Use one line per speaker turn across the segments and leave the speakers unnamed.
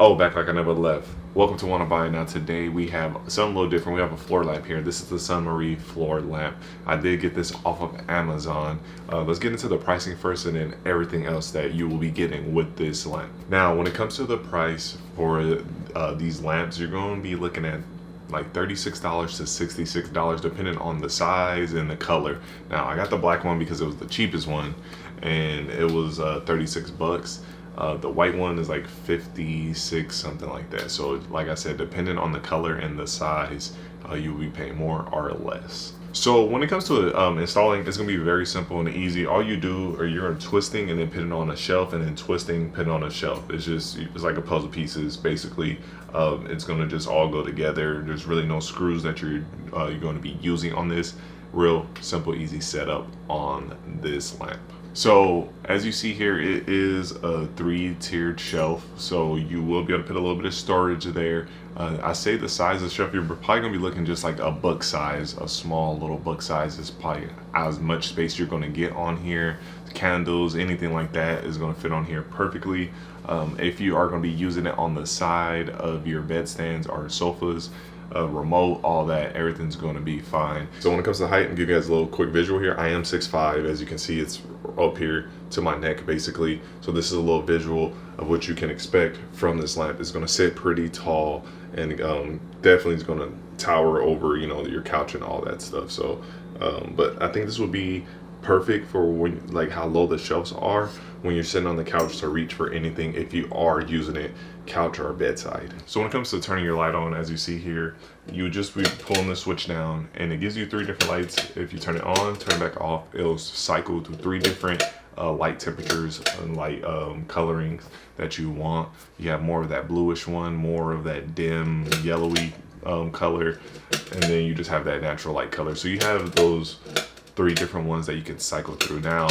Oh, back like I never left. Welcome to Wanna Buy It. Now today we have something a little different. We have a floor lamp here. This is the SUNMORY floor lamp. I did get this off of Amazon. Let's get into the pricing first and then everything else that you will be getting with this lamp. Now when it comes to the price for these lamps, you're going to be looking at like $36 to $66 depending on the size and the color. Now I got the black one because it was the cheapest one and it was 36 bucks. The white one is like 56, something like that. So like I said, depending on the color and the size, you'll be paying more or less. So when it comes to installing, it's gonna be very simple and easy. All you do are you're twisting and then putting it on a shelf, and then twisting, putting on a shelf. It's like a puzzle pieces basically. It's gonna just all go together. There's really no screws that you're going to be using on this. Real simple, easy setup on this lamp. So as you see here, it is a 3-tiered shelf, so you will be able to put a little bit of storage there. I say the size of the shelf, you're probably gonna be looking just like a book size. A small little book size is probably as much space you're gonna get on here. Candles, anything like that is gonna fit on here perfectly. If you are gonna be using it on the side of your bedstands or sofas, remote, all that, everything's going to be fine. So when it comes to height, and give you guys a little quick visual here, I am 6'5", as you can see, it's up here to my neck basically. So this is a little visual of what you can expect from this lamp. It's going to sit pretty tall and definitely is going to tower over, you know, your couch and all that stuff. So but I think this would be perfect for when, like, how low the shelves are when you're sitting on the couch to reach for anything if you are using it couch or bedside. So when it comes to turning your light on, as you see here, you would just be pulling the switch down and it gives you 3 different lights. If you turn it on, turn it back off, it'll cycle through 3 different light temperatures and light colorings that you want. You have more of that bluish one, more of that dim yellowy color, and then you just have that natural light color. So you have those 3 different ones that you can cycle through. Now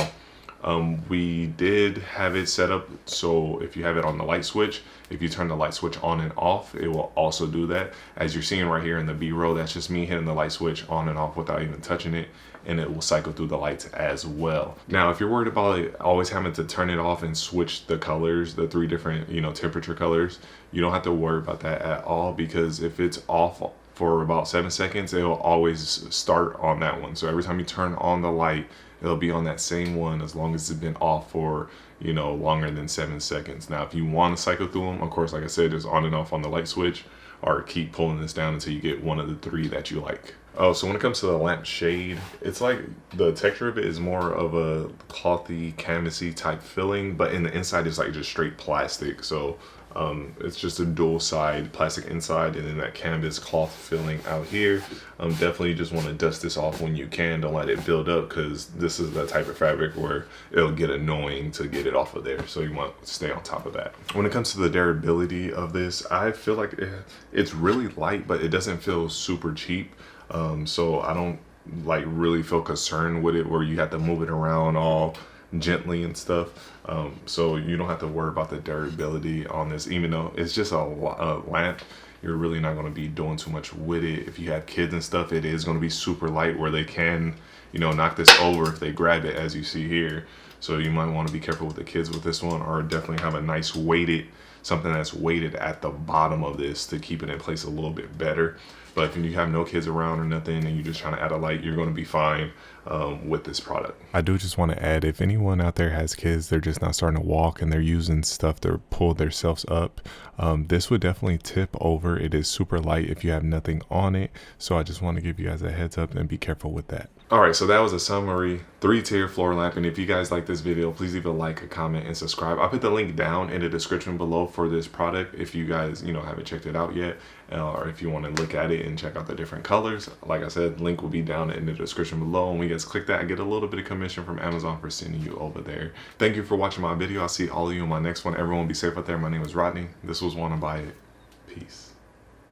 we did have it set up so if you have it on the light switch, if you turn the light switch on and off, it will also do that. As you're seeing right here in the B-roll, that's just me hitting the light switch on and off without even touching it, and it will cycle through the lights as well. Now if you're worried about it, always having to turn it off and switch the colors, the 3 different, you know, temperature colors, you don't have to worry about that at all, because if it's off for about 7 seconds, it'll always start on that one. So every time you turn on the light, it'll be on that same one as long as it's been off for, you know, longer than 7 seconds. Now if you want to cycle through them, of course, like I said, there's on and off on the light switch, or keep pulling this down until you get one of the 3 that you like. Oh, so when it comes to the lamp shade, it's like the texture of it is more of a clothy, canvasy type feeling, but in the inside it's like just straight plastic. So it's just a dual side plastic inside, and then that canvas cloth feeling out here. Definitely just want to dust this off when you can. Don't let it build up, because this is the type of fabric where it'll get annoying to get it off of there. So you want to stay on top of that. When it comes to the durability of this, I feel like it's really light, but it doesn't feel super cheap. So I don't like really feel concerned with it where you have to move it around all gently and stuff. So you don't have to worry about the durability on this, even though it's just a lamp. You're really not going to be doing too much with it. If you have kids and stuff, it is going to be super light where they can, you know, knock this over if they grab it, as you see here. So you might want to be careful with the kids with this one, or definitely have a nice weighted, something that's weighted at the bottom of this to keep it in place a little bit better. But if you have no kids around or nothing and you're just trying to add a light, you're going to be fine with this product.
I do just want to add, if anyone out there has kids, they're just not starting to walk and they're using stuff to pull themselves up, this would definitely tip over. It is super light if you have nothing on it. So I just want to give you guys a heads up and be careful with that.
All right, so that was a SUNMORY 3-tier floor lamp. And if you guys like this video, please leave a like, a comment, and subscribe. I'll put the link down in the description below for this product if you guys, you know, haven't checked it out yet, or if you want to look at it and check out the different colors. Like I said, link will be down in the description below, and when you guys click that, I get a little bit of commission from Amazon for sending you over there. Thank you for watching my video. I'll see all of you in my next one. Everyone be safe out there. My name is Rodney. This was Wanna Buy It. Peace.